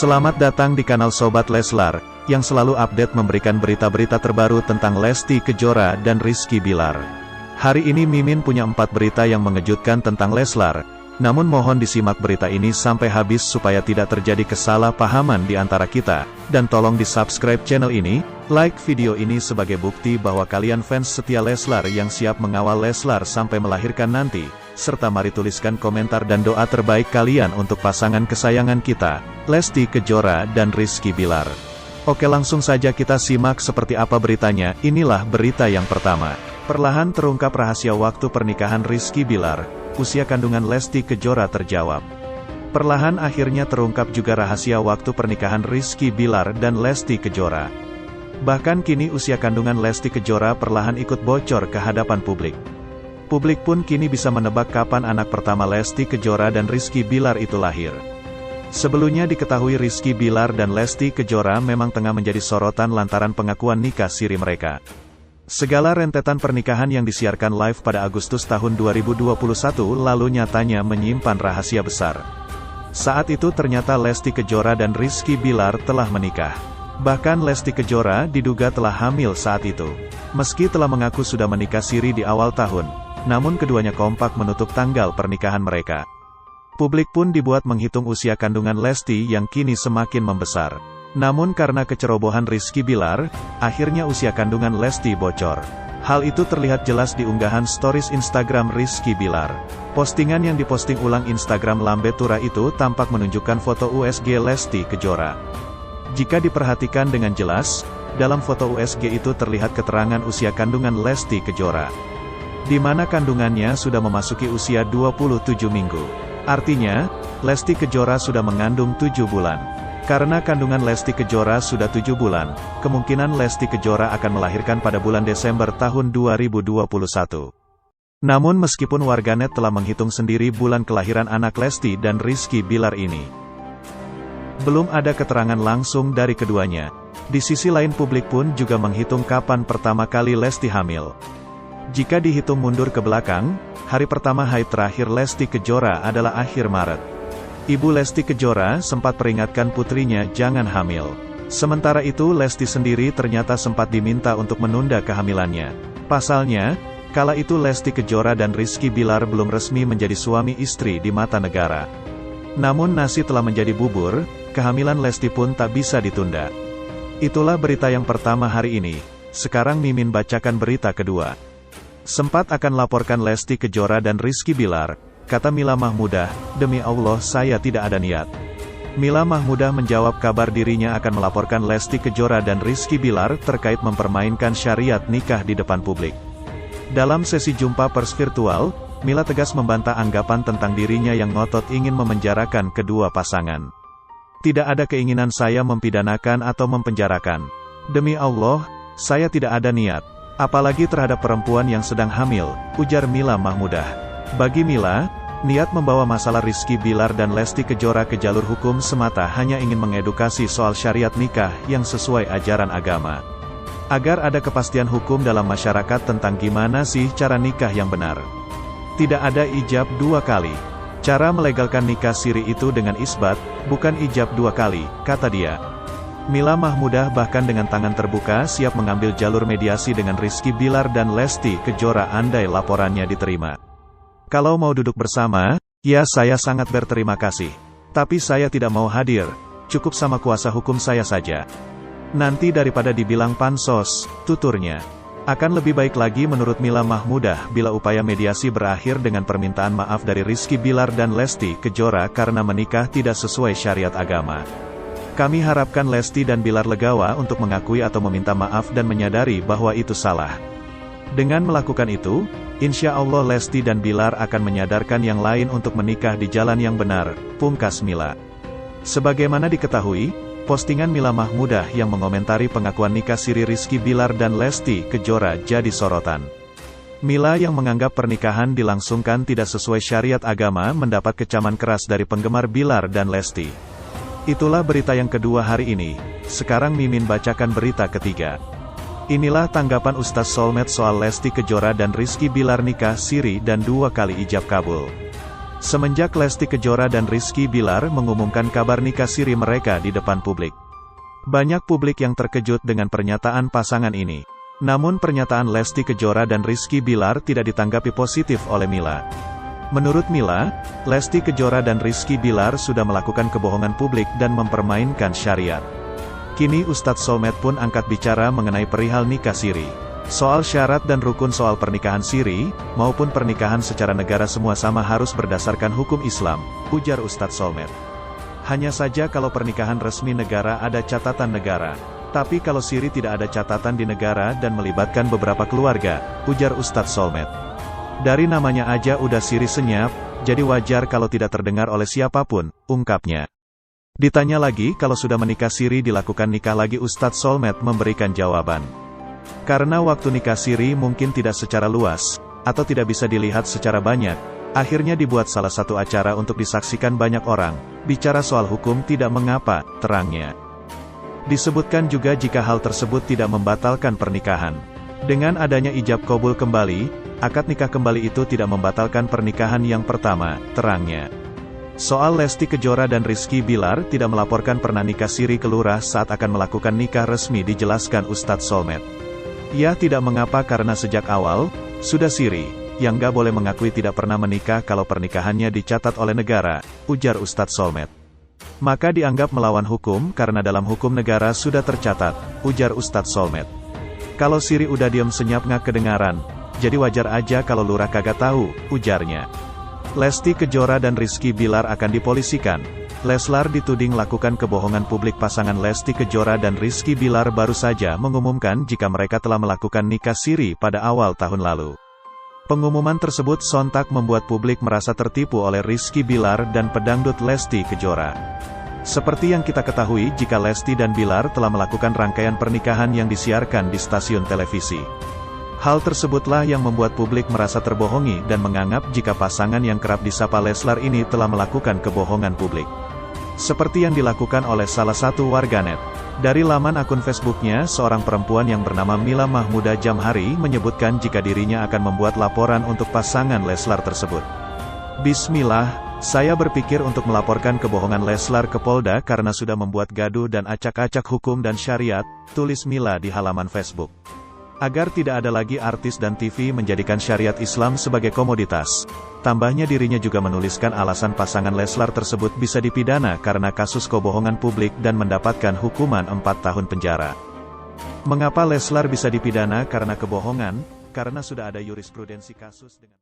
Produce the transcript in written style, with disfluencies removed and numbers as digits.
Selamat datang di kanal Sobat Leslar, yang selalu update memberikan berita-berita terbaru tentang Lesti Kejora dan Rizky Bilar. Hari ini Mimin punya 4 berita yang mengejutkan tentang Leslar, namun mohon disimak berita ini sampai habis supaya tidak terjadi kesalahpahaman di antara kita, dan tolong di-subscribe channel ini, like video ini sebagai bukti bahwa kalian fans setia Leslar yang siap mengawal Leslar sampai melahirkan nanti, serta mari tuliskan komentar dan doa terbaik kalian untuk pasangan kesayangan kita, Lesti Kejora dan Rizky Bilar. Oke, langsung saja kita simak seperti apa beritanya. Inilah berita yang pertama. Perlahan terungkap rahasia waktu pernikahan Rizky Bilar, usia kandungan Lesti Kejora terjawab. Perlahan akhirnya terungkap juga rahasia waktu pernikahan Rizky Bilar dan Lesti Kejora. Bahkan kini usia kandungan Lesti Kejora perlahan ikut bocor ke hadapan publik. Publik pun kini bisa menebak kapan anak pertama Lesti Kejora dan Rizky Bilar itu lahir. Sebelumnya diketahui Rizky Bilar dan Lesti Kejora memang tengah menjadi sorotan lantaran pengakuan nikah siri mereka. Segala rentetan pernikahan yang disiarkan live pada Agustus tahun 2021 lalu nyatanya menyimpan rahasia besar. Saat itu ternyata Lesti Kejora dan Rizky Bilar telah menikah. Bahkan Lesti Kejora diduga telah hamil saat itu. Meski telah mengaku sudah menikah siri di awal tahun, namun keduanya kompak menutup tanggal pernikahan mereka. Publik pun dibuat menghitung usia kandungan Lesti yang kini semakin membesar. Namun karena kecerobohan Rizky Bilar, akhirnya usia kandungan Lesti bocor. Hal itu terlihat jelas di unggahan stories Instagram Rizky Bilar. Postingan yang diposting ulang Instagram Lambe Tura itu tampak menunjukkan foto USG Lesti Kejora. Jika diperhatikan dengan jelas, dalam foto USG itu terlihat keterangan usia kandungan Lesti Kejora, di mana kandungannya sudah memasuki usia 27 minggu. Artinya, Lesti Kejora sudah mengandung 7 bulan. Karena kandungan Lesti Kejora sudah 7 bulan, kemungkinan Lesti Kejora akan melahirkan pada bulan Desember tahun 2021. Namun meskipun warganet telah menghitung sendiri bulan kelahiran anak Lesti dan Rizky Bilar ini, belum ada keterangan langsung dari keduanya. Di sisi lain publik pun juga menghitung kapan pertama kali Lesti hamil. Jika dihitung mundur ke belakang, hari pertama haid terakhir Lesti Kejora adalah akhir Maret. Ibu Lesti Kejora sempat peringatkan putrinya jangan hamil. Sementara itu Lesti sendiri ternyata sempat diminta untuk menunda kehamilannya. Pasalnya, kala itu Lesti Kejora dan Rizky Bilar belum resmi menjadi suami istri di mata negara. Namun nasi telah menjadi bubur, kehamilan Lesti pun tak bisa ditunda. Itulah berita yang pertama hari ini. Sekarang Mimin bacakan berita kedua. Sempat akan laporkan Lesti Kejora dan Rizky Bilar, kata Mila Mahmudah, demi Allah saya tidak ada niat. Mila Mahmudah menjawab kabar dirinya akan melaporkan Lesti Kejora dan Rizky Bilar terkait mempermainkan syariat nikah di depan publik. Dalam sesi jumpa pers virtual, Mila tegas membantah anggapan tentang dirinya yang ngotot ingin memenjarakan kedua pasangan. Tidak ada keinginan saya mempidanakan atau mempenjarakan. Demi Allah, saya tidak ada niat. Apalagi terhadap perempuan yang sedang hamil, ujar Mila Mahmudah. Bagi Mila, niat membawa masalah Rizky Bilar dan Lesti Kejora ke jalur hukum semata hanya ingin mengedukasi soal syariat nikah yang sesuai ajaran agama. Agar ada kepastian hukum dalam masyarakat tentang gimana sih cara nikah yang benar. Tidak ada ijab 2 kali. Cara melegalkan nikah siri itu dengan isbat, bukan ijab 2 kali, kata dia. Mila Mahmudah bahkan dengan tangan terbuka siap mengambil jalur mediasi dengan Rizky Bilar dan Lesti Kejora andai laporannya diterima. Kalau mau duduk bersama, ya saya sangat berterima kasih. Tapi saya tidak mau hadir, cukup sama kuasa hukum saya saja. Nanti daripada dibilang pansos, tuturnya. Akan lebih baik lagi menurut Mila Mahmudah bila upaya mediasi berakhir dengan permintaan maaf dari Rizky Bilar dan Lesti Kejora karena menikah tidak sesuai syariat agama. Kami harapkan Lesti dan Bilar legawa untuk mengakui atau meminta maaf dan menyadari bahwa itu salah. Dengan melakukan itu, insya Allah Lesti dan Bilar akan menyadarkan yang lain untuk menikah di jalan yang benar, pungkas Mila. Sebagaimana diketahui, postingan Mila Mahmudah yang mengomentari pengakuan nikah siri Rizky Bilar dan Lesti Kejora jadi sorotan. Mila yang menganggap pernikahan dilangsungkan tidak sesuai syariat agama mendapat kecaman keras dari penggemar Bilar dan Lesti. Itulah berita yang kedua hari ini. Sekarang Mimin bacakan berita ketiga. Inilah tanggapan Ustaz Solmed soal Lesti Kejora dan Rizky Bilar nikah siri dan 2 kali ijab kabul. Semenjak Lesti Kejora dan Rizky Bilar mengumumkan kabar nikah siri mereka di depan publik, banyak publik yang terkejut dengan pernyataan pasangan ini. Namun pernyataan Lesti Kejora dan Rizky Bilar tidak ditanggapi positif oleh Mila. Menurut Mila, Lesti Kejora dan Rizky Bilar sudah melakukan kebohongan publik dan mempermainkan syariat. Kini Ustadz Soulmate pun angkat bicara mengenai perihal nikah siri. Soal syarat dan rukun soal pernikahan siri, maupun pernikahan secara negara semua sama harus berdasarkan hukum Islam, ujar Ustadz Soulmate. Hanya saja kalau pernikahan resmi negara ada catatan negara. Tapi kalau siri tidak ada catatan di negara dan melibatkan beberapa keluarga, ujar Ustadz Soulmate. Dari namanya aja udah siri senyap, jadi wajar kalau tidak terdengar oleh siapapun, ungkapnya. Ditanya lagi kalau sudah menikah siri dilakukan nikah lagi, Ustadz Soulmate memberikan jawaban. Karena waktu nikah siri mungkin tidak secara luas, atau tidak bisa dilihat secara banyak, akhirnya dibuat salah satu acara untuk disaksikan banyak orang. Bicara soal hukum tidak mengapa, terangnya. Disebutkan juga jika hal tersebut tidak membatalkan pernikahan. Dengan adanya ijab qabul kembali, akad nikah kembali itu tidak membatalkan pernikahan yang pertama, terangnya. Soal Lesti Kejora dan Rizky Bilar tidak melaporkan pernah nikah siri ke lurah saat akan melakukan nikah resmi, dijelaskan Ustadz Soulmate. Ia tidak mengapa karena sejak awal, sudah siri, yang gak boleh mengakui tidak pernah menikah kalau pernikahannya dicatat oleh negara, ujar Ustadz Soulmate. Maka dianggap melawan hukum karena dalam hukum negara sudah tercatat, ujar Ustadz Soulmate. Kalau siri udah diem senyap nggak kedengaran, jadi wajar aja kalau lurah kagak tahu, ujarnya. Lesti Kejora dan Rizky Bilar akan dipolisikan. Leslar dituding lakukan kebohongan publik. Pasangan Lesti Kejora dan Rizky Bilar baru saja mengumumkan jika mereka telah melakukan nikah siri pada awal tahun lalu. Pengumuman tersebut sontak membuat publik merasa tertipu oleh Rizky Bilar dan pedangdut Lesti Kejora. Seperti yang kita ketahui jika Lesti dan Bilar telah melakukan rangkaian pernikahan yang disiarkan di stasiun televisi. Hal tersebutlah yang membuat publik merasa terbohongi dan menganggap jika pasangan yang kerap disapa Leslar ini telah melakukan kebohongan publik. Seperti yang dilakukan oleh salah satu warganet. Dari laman akun Facebooknya, seorang perempuan yang bernama Mila Mahmuda Jamhari menyebutkan jika dirinya akan membuat laporan untuk pasangan Leslar tersebut. Bismillah, saya berpikir untuk melaporkan kebohongan Leslar ke Polda karena sudah membuat gaduh dan acak-acak hukum dan syariat, tulis Mila di halaman Facebook. Agar tidak ada lagi artis dan TV menjadikan syariat Islam sebagai komoditas. Tambahnya dirinya juga menuliskan alasan pasangan Leslar tersebut bisa dipidana karena kasus kebohongan publik dan mendapatkan hukuman 4 tahun penjara. Mengapa Leslar bisa dipidana karena kebohongan? Karena sudah ada jurisprudensi kasus dengan